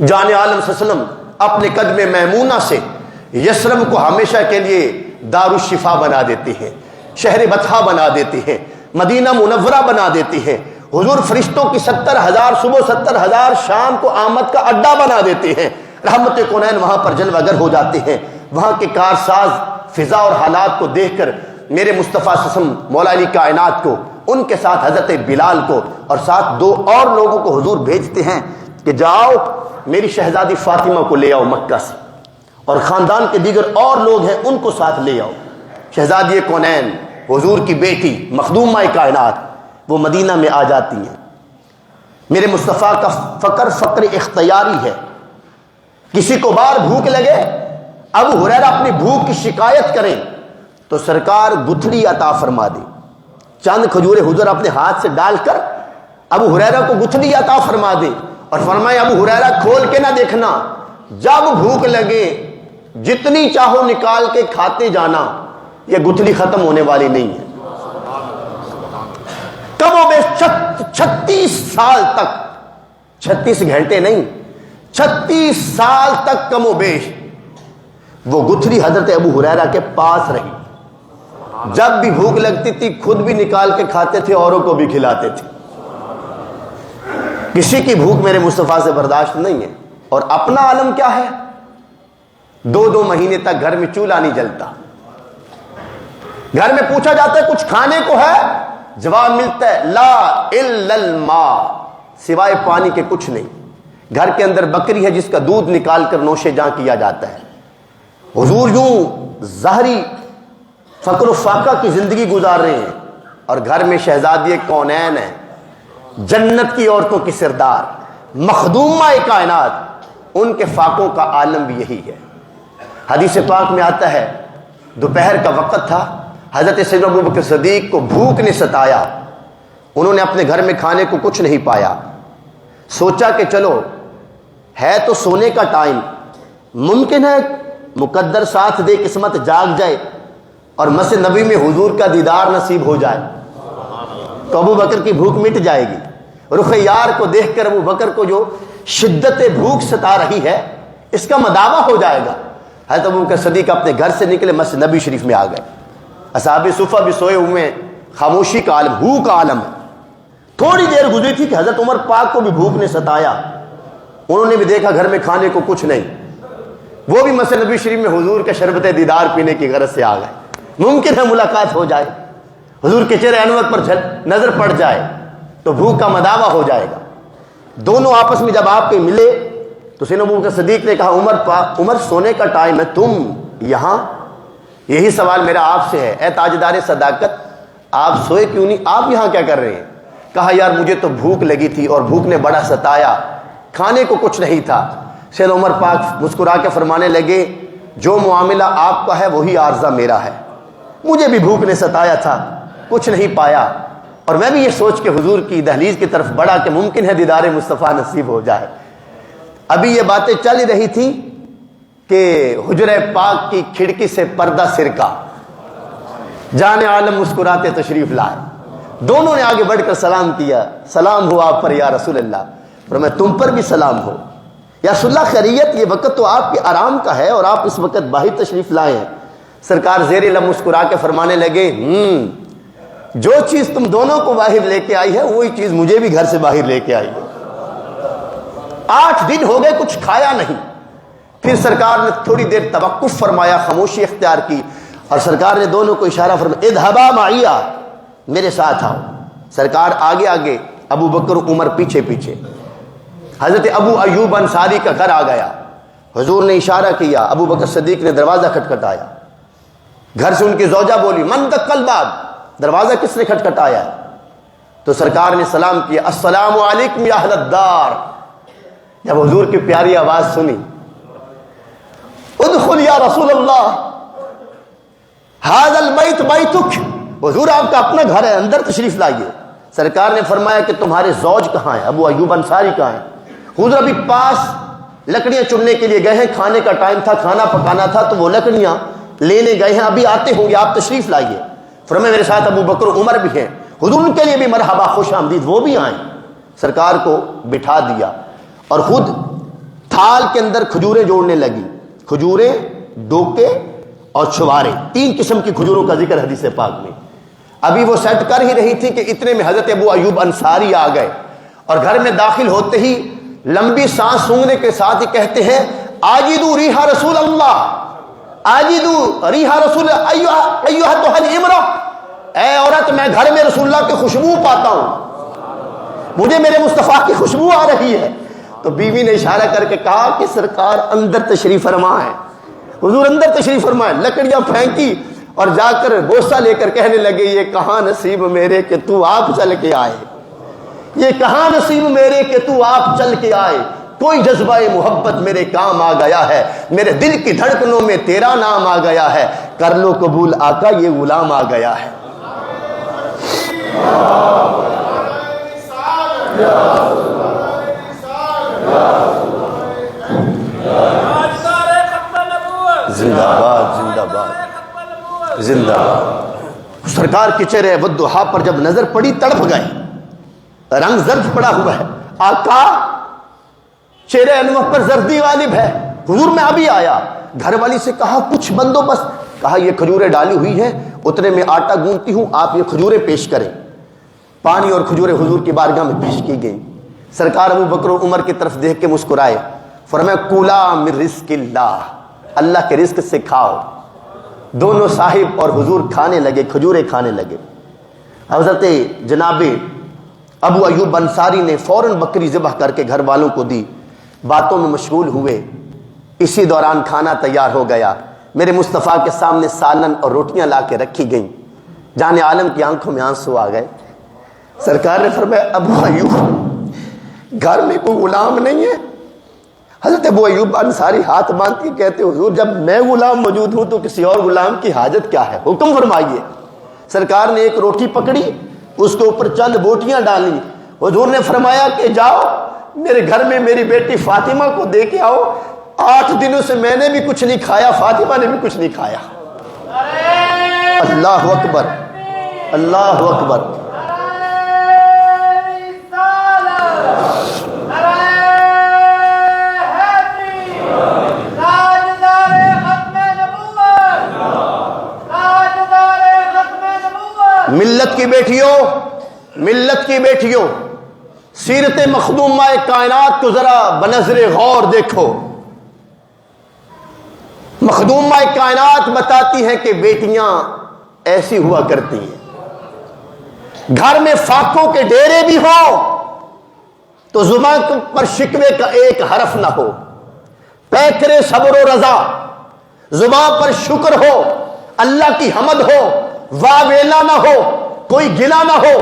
جان عالم صلی اللہ علیہ وسلم اپنے قدم میمونہ سے یثرب کو ہمیشہ کے لیے دار الشفا بنا دیتے ہیں، شہر بطحہ بنا دیتے ہیں، مدینہ منورہ بنا دیتے ہیں۔ حضور فرشتوں کی 70,000 صبح 70,000 شام کو آمد کا اڈا بنا دیتے ہیں۔ رحمت کونین وہاں پر جلوہ گر ہو جاتے ہیں۔ وہاں کے کارساز فضا اور حالات کو دیکھ کر میرے مصطفیٰ صلی اللہ علیہ وسلم مولا علی کائنات کو، ان کے ساتھ حضرت بلال کو اور ساتھ 2 اور لوگوں کو حضور بھیجتے ہیں کہ جاؤ میری شہزادی فاطمہ کو لے آؤ مکہ سے، اور خاندان کے دیگر اور لوگ ہیں ان کو ساتھ لے آؤ۔ شہزادی کونین حضور کی بیٹی مخدومہ کائنات وہ مدینہ میں آ جاتی ہیں۔ میرے مصطفیٰ کا فقر اختیاری ہے۔ کسی کو بار بھوک لگے، ابو ہریرہ اپنی بھوک کی شکایت کریں تو سرکار گتھڑی عطا فرما دے، چند کھجورے حضور اپنے ہاتھ سے ڈال کر ابو ہریرہ کو گتھڑی عطا فرما دے اور فرمائے ابو ہریرہ کھول کے نہ دیکھنا، جب بھوک لگے جتنی چاہو نکال کے کھاتے جانا، یہ گتھڑی ختم ہونے والی نہیں ہے۔ کم و بیش 36 سال تک، 36 گھنٹے نہیں، 36 سال تک کم و بیش وہ گتھڑی حضرت ابو ہریرہ کے پاس رہی۔ جب بھی بھوک لگتی تھی خود بھی نکال کے کھاتے تھے، اوروں کو بھی کھلاتے تھے۔ کسی کی بھوک میرے مصطفیٰ سے برداشت نہیں ہے۔ اور اپنا عالم کیا ہے؟ 2 مہینے تک گھر میں چولہا نہیں جلتا۔ گھر میں پوچھا جاتا ہے کچھ کھانے کو ہے؟ جواب ملتا ہے لا الا الماء، سوائے پانی کے کچھ نہیں۔ گھر کے اندر بکری ہے جس کا دودھ نکال کر نوش جاں کیا جاتا ہے۔ حضور یوں ظاہری فقر و فاقہ کی زندگی گزار رہے ہیں اور گھر میں شہزادی کونین ہے، جنت کی عورتوں کی سردار، مخدومہ کائنات، ان کے فاقوں کا عالم بھی یہی ہے۔ حدیث پاک میں آتا ہے دوپہر کا وقت تھا، حضرت سیدنا ابوبکر صدیق کو بھوک نے ستایا، انہوں نے اپنے گھر میں کھانے کو کچھ نہیں پایا۔ سوچا کہ چلو ہے تو سونے کا ٹائم، ممکن ہے مقدر ساتھ دے، قسمت جاگ جائے اور مسجد نبی میں حضور کا دیدار نصیب ہو جائے تو ابو بکر کی بھوک مٹ جائے گی۔ رخ یار کو دیکھ کر ابو بکر کو جو شدت بھوک ستا رہی ہے اس کا مداوع ہو جائے گا۔ حضرت ابوبکر صدیق اپنے گھر سے نکلے، مسجد نبی شریف میں آ گئے۔ اصحاب صفہ بھی سوئے ہوئے، خاموشی کا عالم، بھوک کا عالم۔ تھوڑی دیر گزری تھی کہ حضرت عمر پاک کو بھی بھوک نے ستایا، انہوں نے بھی دیکھا گھر میں کھانے کو کچھ نہیں، وہ بھی مسجد نبی شریف میں حضور کے شربت دیدار پینے کی غرض سے آ گئے۔ ممکن ہے ملاقات ہو جائے، حضور کے چہرے انور پر نظر پڑ جائے تو بھوک کا مداوع ہو جائے گا۔ دونوں آپس میں جب آپ کے ملے تو سیدنا ابوبکر صدیق نے کہا عمر سونے کا ٹائم ہے، تم یہاں؟ یہی سوال میرا آپ سے ہے، اے تاجدار صداقت، آپ سوئے کیوں نہیں، آپ یہاں کیا کر رہے ہیں؟ کہا یار مجھے تو بھوک لگی تھی اور بھوک نے بڑا ستایا، کھانے کو کچھ نہیں تھا۔ سیدنا عمر پاک مسکرا کے فرمانے لگے جو معاملہ آپ کا ہے وہی عارضہ میرا ہے، مجھے بھی بھوک نے ستایا تھا، کچھ نہیں پایا، اور میں بھی یہ سوچ کے حضور کی دہلیز کی طرف بڑھا کہ ممکن ہے دیدار مصطفیٰ نصیب ہو جائے۔ ابھی یہ باتیں چل ہی رہی تھی کہ حجرہ پاک کی کھڑکی سے پردہ سرکا، جان عالم مسکراتے تشریف لائے۔ دونوں نے آگے بڑھ کر سلام کیا، سلام ہو آپ پر یا رسول اللہ، فرمایا تم پر بھی سلام ہو یا رسول اللہ، خیریت؟ یہ وقت تو آپ کے آرام کا ہے اور آپ اس وقت باہر تشریف لائے ہیں۔ سرکار زیر لب مسکرا کے فرمانے لگے جو چیز تم دونوں کو باہر لے کے آئی ہے وہی چیز مجھے بھی گھر سے باہر لے کے آئی ہے۔ 8 دن ہو گئے کچھ کھایا نہیں۔ پھر سرکار نے تھوڑی دیر توقف فرمایا، خاموشی اختیار کی، اور سرکار نے دونوں کو اشارہ فرمایا اذهبا معي، میرے ساتھ آؤ۔ سرکار آگے آگے، ابو بکر عمر پیچھے پیچھے۔ حضرت ابو ایوب انصاری کا گھر آ گیا، حضور نے اشارہ کیا، ابو بکر صدیق نے دروازہ کھٹکھٹایا، گھر سے ان کی زوجہ بولی من دق الباب، دروازہ کس نے کھٹکھٹایا؟ تو سرکار نے سلام کیا السلام علیکم یا اہل الدار۔ جب حضور کی پیاری آواز سنی ادخل یا رسول اللہ ھذا البیت بیتک، حضور آپ کا اپنا گھر ہے، اندر تشریف لائیے۔ سرکار نے فرمایا کہ تمہارے زوج کہاں ہیں، ابو ایوب انصاری کہاں ہیں؟ حضور ابھی پاس لکڑیاں چننے کے لیے گئے ہیں، کھانے کا ٹائم تھا، کھانا پکانا تھا، تو وہ لکڑیاں لینے گئے ہیں, ابھی آتے ہوں گے, آپ تشریف لائیے. فرمایا میرے ساتھ ابو بکر عمر بھی ہیں. حضور ان کے لیے بھی مرحبا, خوش آمدید, وہ بھی آئیں. سرکار کو بٹھا دیا اور خود تھال کے اندر کھجوریں جوڑنے لگی. کھجوریں, ڈوکے اور چھوارے, 3 قسم کی کھجوروں کا ذکر حدیث پاک میں. ابھی وہ سیٹ کر ہی رہی تھی کہ اتنے میں حضرت ابو ایوب انصاری آ گئے اور گھر میں داخل ہوتے ہی لمبی سانس سونگنے کے ساتھ ہی کہتے ہیں آجدو ریحا رسول اللہ, آجدو ریحا رسول ایھا الامرأ, اے عورت میں گھر میں رسول اللہ کی خوشبو پاتا ہوں, مجھے میرے مصطفیٰ کی خوشبو آ رہی ہے. تو بیوی نے اشارہ کر کے کہا کہ سرکار اندر تشریف فرما ہے. حضور اندر تشریف فرمائے, لکڑیاں پھینکی اور جا کر بوسہ لے کر کہنے لگے یہ کہاں نصیب میرے کہ تو آپ چل کے آئے, یہ کہاں نصیب میرے کہ تو آپ چل کے آئے. کوئی جذبہ محبت میرے کام آ گیا ہے, میرے دل کی دھڑکنوں میں تیرا نام آ گیا ہے, کر لو قبول آقا یہ غلام آ گیا ہے. زندہ باد, زندہ باد, زندہ باد. سرکار کے چہرے والضحیٰ پر جب نظر پڑی تڑپ گئے, رنگ زرد پڑا ہوا ہے. آقا چہرے انور پر زردی غالب ہے. حضور میں ابھی آیا. گھر والی سے کہا کچھ بندوبست, کہا یہ کھجوریں ڈالی ہوئی ہیں, اتنے میں آٹا گوندتی ہوں, آپ یہ کھجوریں پیش کریں. پانی اور کھجوریں حضور کی بارگاہ میں پیش کی گئیں. سرکار ابو بکر و عمر کی طرف دیکھ کے مسکرائے, فرمایا کولا من رزق اللہ, اللہ کے رزق سے کھاؤ. دونوں صاحب اور حضور کھانے لگے, کھجوریں کھانے لگے. حضرت جناب ابو ایوب انصاری نے فوراً بکری ذبح کر کے گھر والوں کو دی, باتوں میں مشغول ہوئے. اسی دوران کھانا تیار ہو گیا. میرے مصطفیٰ کے سامنے سالن اور روٹیاں لا کے رکھی گئیں. جان عالم کی آنکھوں میں آنسو آ گئے. سرکار نے فرمایا ابو ایوب گھر میں کوئی غلام نہیں ہے. حضرت ابو ایوب انصاری ہاتھ باندھ کے کہتے حضور جب میں غلام موجود ہوں تو کسی اور غلام کی حاجت کیا ہے, حکم فرمائیے. سرکار نے ایک روٹی پکڑی, اس کے اوپر چند بوٹیاں ڈالی. حضور نے فرمایا کہ جاؤ میرے گھر میں میری بیٹی فاطمہ کو دے کے آؤ. 8 دنوں سے میں نے بھی کچھ نہیں کھایا, فاطمہ نے بھی کچھ نہیں کھایا. اللہ اکبر, اللہ اکبر. ملت کی بیٹیوں, ملت کی بیٹیوں, سیرت مخدومہ کائنات کو ذرا بنظر غور دیکھو. مخدومہ کائنات بتاتی ہے کہ بیٹیاں ایسی ہوا کرتی ہیں. گھر میں فاقوں کے ڈیرے بھی ہو تو زبان پر شکوے کا ایک حرف نہ ہو, پیکرے صبر و رضا, زبان پر شکر ہو, اللہ کی حمد ہو, واہ ویلا نہ ہو, کوئی گلا نہ ہو.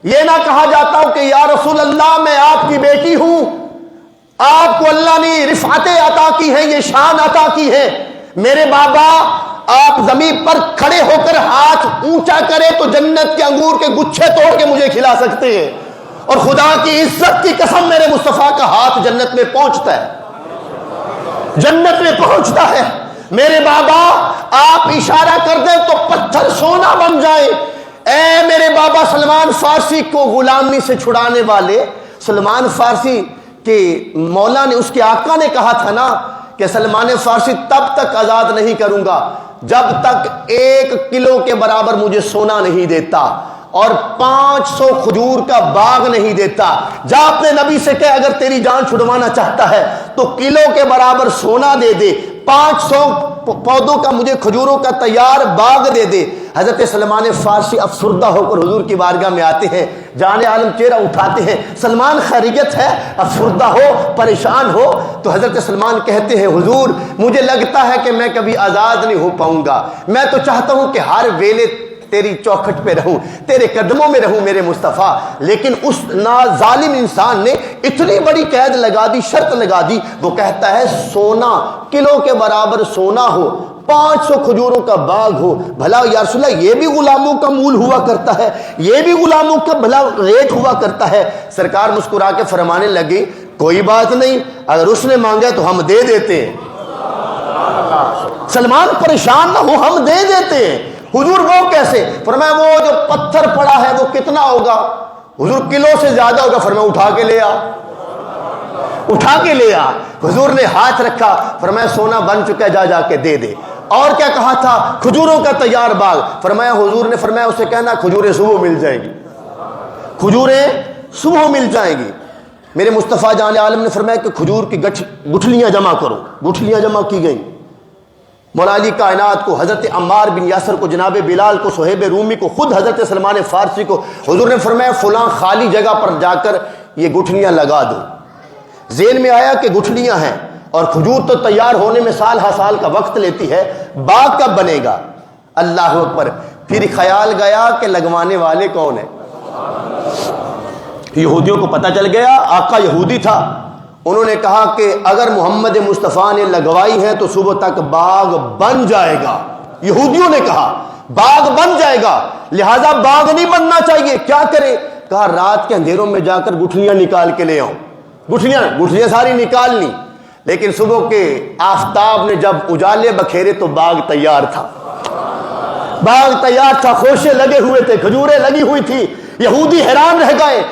یہ نہ کہا جاتا ہو کہ یا رسول اللہ میں آپ کی بیٹی ہوں, آپ کو اللہ نے رفعتیں عطا کی ہیں, یہ شان عطا کی ہے. میرے بابا آپ زمین پر کھڑے ہو کر ہاتھ اونچا کرے تو جنت کے انگور کے گچھے توڑ کے مجھے کھلا سکتے ہیں, اور خدا کی عزت کی قسم میرے مصطفیٰ کا ہاتھ جنت میں پہنچتا ہے, جنت میں پہنچتا ہے. میرے بابا آپ اشارہ کر دیں تو پتھر سونا بن جائے. اے میرے بابا سلمان فارسی کو غلامی سے چھڑانے والے, سلمان فارسی کے مولا نے, اس کے آقا نے کہا تھا نا کہ سلمان فارسی تب تک آزاد نہیں کروں گا جب تک 1 کلو کے برابر مجھے سونا نہیں دیتا اور 500 کھجور کا باغ نہیں دیتا. جا اپنے نبی سے کہ اگر تیری جان چھڑوانا چاہتا ہے تو کلو کے برابر سونا دے دے, 500 پودوں کا مجھے کھجوروں کا تیار باغ دے دے. حضرت سلمان فارسی افسردہ ہو کر حضور کی بارگاہ میں آتے ہیں, جان عالم چہرہ اٹھاتے ہیں. سلمان خیریت ہے, افسردہ ہو, پریشان ہو. تو حضرت سلمان کہتے ہیں حضور مجھے لگتا ہے کہ میں کبھی آزاد نہیں ہو پاؤں گا, میں تو چاہتا ہوں کہ ہر ویلے تیری چوکھٹ پہ رہوں, تیرے قدموں میں رہوں میرے مصطفیٰ. لیکن اس ظالم انسان نے اتنی بڑی قید لگا دی, شرط لگا دی. وہ کہتا ہے سونا, کلو کے برابر سونا ہو, 500 کھجوروں کا باغ ہو. بھلا یا رسول اللہ یہ بھی غلاموں کا مول ہوا کرتا ہے, یہ بھی غلاموں کا بھلا ریٹ ہوا کرتا ہے. سرکار مسکرا کے فرمانے لگے کوئی بات نہیں, اگر اس نے مانگا تو ہم دے دیتے ہیں. سلمان پریشان نہ ہو، ہم دے دیتے ہیں۔ حضور وہ کیسے؟ فرمایا وہ جو پتھر پڑا ہے وہ کتنا ہوگا؟ حضور کلو سے زیادہ ہوگا۔ فرمایا اٹھا کے لے آ، اٹھا کے لے آ۔ حضور نے ہاتھ رکھا، فرمایا سونا بن چکا ہے، جا جا کے دے دے۔ اور کیا کہا تھا؟ کھجوروں کا تیار باغ۔ فرمایا حضور نے فرمایا اسے کہنا کھجوریں صبح مل جائیں گی، کھجوریں صبح مل جائیں گی۔ میرے مصطفیٰ جان عالم نے فرمایا کہ کھجور کی گٹھلیاں جمع کرو، گٹھلیاں جمع کی گئیں۔ مولا علی کائنات کو، حضرت عمار بن یاسر کو، جناب بلال کو، صہیب رومی کو، خود حضرت سلمان فارسی کو حضور نے فرمایا فلاں خالی جگہ پر جا کر یہ گٹھلیاں لگا دو۔ ذہن میں آیا کہ گٹھلیاں ہیں اور کھجور تو تیار ہونے میں سال ہا سال کا وقت لیتی ہے، باغ کب بنے گا؟ اللہ اکبر۔ پھر خیال گیا کہ لگوانے والے کون ہیں؟ یہودیوں کو پتہ چل گیا، آقا یہودی تھا۔ انہوں نے کہا کہ اگر محمد مصطفیٰ نے لگوائی ہے تو صبح تک باغ بن جائے گا۔ یہودیوں نے کہا باغ بن جائے گا، لہذا باغ نہیں بننا چاہیے، کیا کرے؟ کہا رات کے اندھیروں میں جا کر گٹھلیاں نکال کے لے آؤں۔ گٹھلیاں ساری نکال لی، لیکن صبح کے آفتاب نے جب اجالے بکھیرے تو باغ تیار تھا، باغ تیار تھا، خوشے لگے ہوئے تھے، کھجوریں لگی ہوئی تھی۔ یہودی حیران رہ گئے،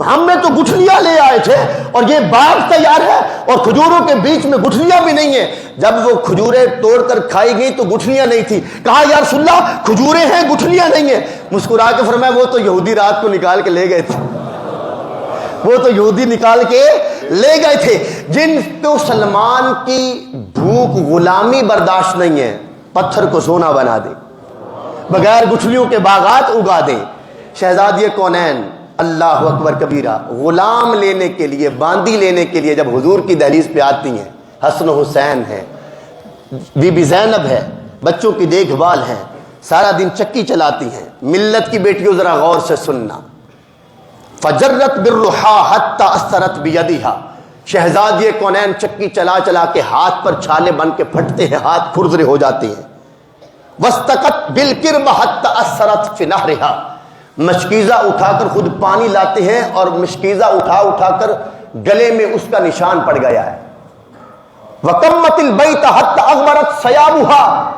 ہم نے تو گٹھلیاں لے آئے تھے اور یہ باغ تیار ہے اور کھجوروں کے بیچ میں گٹھلیاں بھی نہیں ہیں۔ جب وہ کھجوریں توڑ کر کھائی گئی تو گٹھلیاں نہیں تھی۔ کہا یا رسول اللہ کھجوریں ہیں گٹھلیاں نہیں ہیں۔ مسکرا کے فرمایا وہ تو یہودی رات کو نکال کے لے گئے تھے، وہ تو یہودی نکال کے لے گئے تھے، جن کو سلمان کی بھوک غلامی برداشت نہیں ہے، پتھر کو سونا بنا دے، بغیر گٹھلیوں کے باغات اگا دے۔ شہزادی کونین اللہ اکبر کبیرہ غلام لینے کے لیے، باندی لینے کے لیے جب حضور کی دہلیز پہ آتی ہیں، حسن و حسین ہے، بی بی زینب ہے، بچوں کی دیکھ بھال ہے، سارا دن چکی چلاتی ہیں۔ ملت کی بیٹیوں ذرا غور سے سننا، فجرت بالرحا حتی اثرت بیدیہا، شہزادی کونین چکی چلا چلا کے ہاتھ پر چھالے بن کے پھٹتے ہیں، ہاتھ کھردرے ہو جاتے ہیں۔ وستقت بالکرب حتی اثرت فی نہرہا، مشکیزہ اٹھا کر خود پانی لاتے ہیں اور مشکیزہ اٹھا اٹھا کر گلے میں اس کا نشان پڑ گیا ہے۔ وَقَمَّتِ الْبَيْتَ حَتَّى أَغْبَرَتْ ثِيَابُهَا،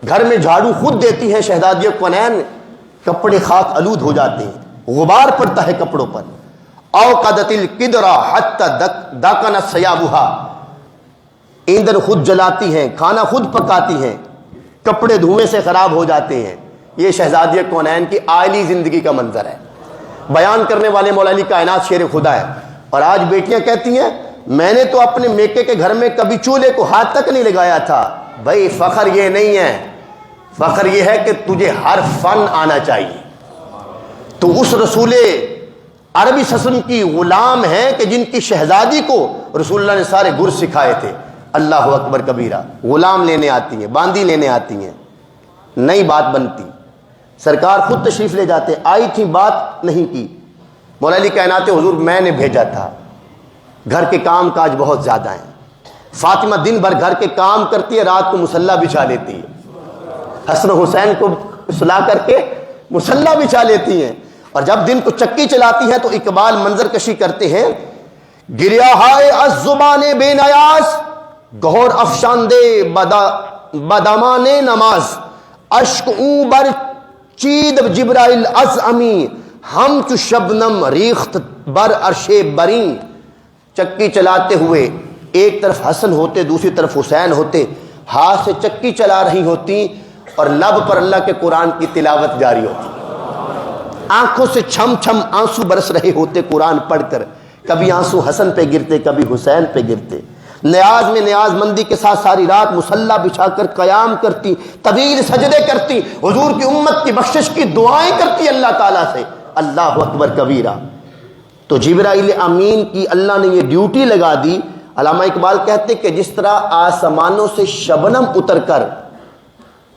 گھر میں جھاڑو خود دیتی ہیں شہزادی کونین، کپڑے خاک آلود ہو جاتے ہیں، غبار پڑتا ہے کپڑوں پر۔ أَوْقَدَتِ الْقِدْرَ حَتَّى دَكَنَتْ ثِيَابُهَا، ایندھن خود جلاتی ہیں، کھانا خود پکاتی ہیں، کپڑے دھوئیں سے خراب ہو جاتے ہیں۔ یہ شہزادی کونین کی آئلی زندگی کا منظر ہے۔ بیان کرنے والے مولا علی کائنات شیر خدا ہے۔ اور آج بیٹیاں کہتی ہیں میں نے تو اپنے میکے کے گھر میں کبھی چولہے کو ہاتھ تک نہیں لگایا تھا۔ بھائی فخر یہ نہیں ہے، فخر یہ ہے کہ تجھے ہر فن آنا چاہیے۔ تو اس رسول عربی سسم کی غلام ہیں کہ جن کی شہزادی کو رسول اللہ نے سارے گر سکھائے تھے۔ اللہ اکبر کبیرہ، غلام لینے آتی ہیں، باندی لینے آتی ہیں، نئی بات بنتی، سرکار خود تشریف لے جاتے، آئی تھی بات نہیں کی۔ مولا علی کائنات حضور میں نے بھیجا تھا، گھر کے کام کاج بہت زیادہ ہیں۔ فاطمہ دن بھر گھر کے کام کرتی ہے، رات کو مصلی بچھا لیتی ہے، حسن حسین کو سلا کر کے مصلی بچھا لیتی ہیں۔ اور جب دن کو چکی چلاتی ہیں تو اقبال منظر کشی کرتے ہیں، گریا ہائے از زبان بے نیاز، گہر افشاندے بدامان نماز، اشک اوں بر چید جبرائیل از امی، ہم چو شبنم ریخت بر عرش بریں۔ چکی چلاتے ہوئے ایک طرف حسن ہوتے، دوسری طرف حسین ہوتے، ہاتھ سے چکی چلا رہی ہوتی اور لب پر اللہ کے قرآن کی تلاوت جاری ہوتی، آنکھوں سے چھم چھم آنسو برس رہے ہوتے قرآن پڑھ کر، کبھی آنسو حسن پہ گرتے کبھی حسین پہ گرتے۔ نیاز میں نیاز مندی کے ساتھ ساری رات مصلی بچھا کر قیام کرتی، طویل سجدے کرتی، حضور کی امت کی بخشش کی دعائیں کرتی اللہ تعالیٰ سے۔ اللہ اکبر کبیرہ۔ تو جبرائیل امین کی اللہ نے یہ ڈیوٹی لگا دی۔ علامہ اقبال کہتے کہ جس طرح آسمانوں سے شبنم اتر کر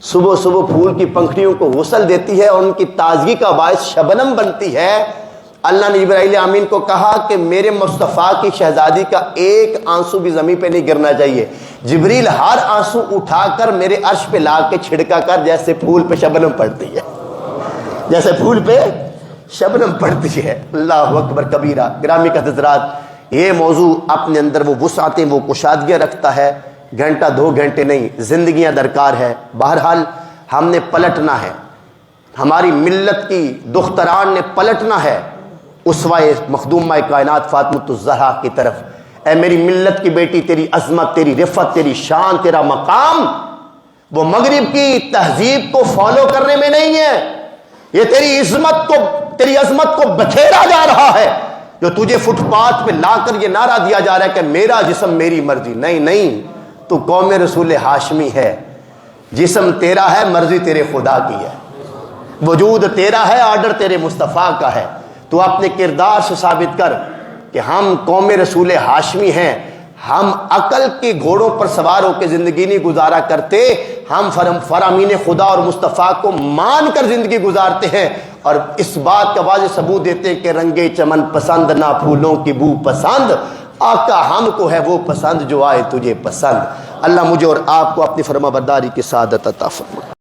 صبح صبح پھول کی پنکھڑیوں کو غسل دیتی ہے اور ان کی تازگی کا باعث شبنم بنتی ہے، اللہ نے جبرائیل امین کو کہا کہ میرے مصطفیٰ کی شہزادی کا ایک آنسو بھی زمین پہ نہیں گرنا چاہیے، جبریل ہر آنسو اٹھا کر میرے عرش پہ لا کے چھڑکا کر، جیسے پھول پہ شبنم پڑتی ہے، جیسے پھول پہ شبنم پڑتی ہے۔ اللہ اکبر کبیرہ۔ گرامی کا حضرات، یہ موضوع اپنے اندر وہ وسعتیں، وہ کشادگیاں رکھتا ہے گھنٹہ 2 گھنٹے نہیں، زندگیاں درکار ہے۔ بہرحال ہم نے پلٹنا ہے، ہماری ملت کی دختران نے پلٹنا ہے اسوہ مخدومہ کائنات فاطمۃ الزہرا کی طرف۔ اے میری ملت کی بیٹی، تیری عظمت، تیری رفت، تیری شان، تیرا مقام وہ مغرب کی تہذیب کو فالو کرنے میں نہیں ہے، یہ تیری عظمت کو بکھیرا جا رہا ہے، جو تجھے فٹ پاتھ پہ لا کر یہ نعرہ دیا جا رہا ہے کہ میرا جسم میری مرضی۔ نہیں، تو قوم رسول ہاشمی ہے، جسم تیرا ہے، مرضی تیرے خدا کی ہے، وجود تیرا ہے، آرڈر تیرے مصطفیٰ کا ہے۔ تو اپنے کردار سے ثابت کر کہ ہم قوم رسول ہاشمی ہیں، ہم عقل کے گھوڑوں پر سوار ہو کے زندگی نہیں گزارا کرتے، ہم فرامین خدا اور مصطفیٰ کو مان کر زندگی گزارتے ہیں، اور اس بات کا واضح ثبوت دیتے ہیں کہ رنگے چمن پسند نہ پھولوں کی بو پسند، آقا ہم کو ہے وہ پسند جو آئے تجھے پسند۔ اللہ مجھے اور آپ کو اپنی فرما برداری کی سعادت عطا فرمائے۔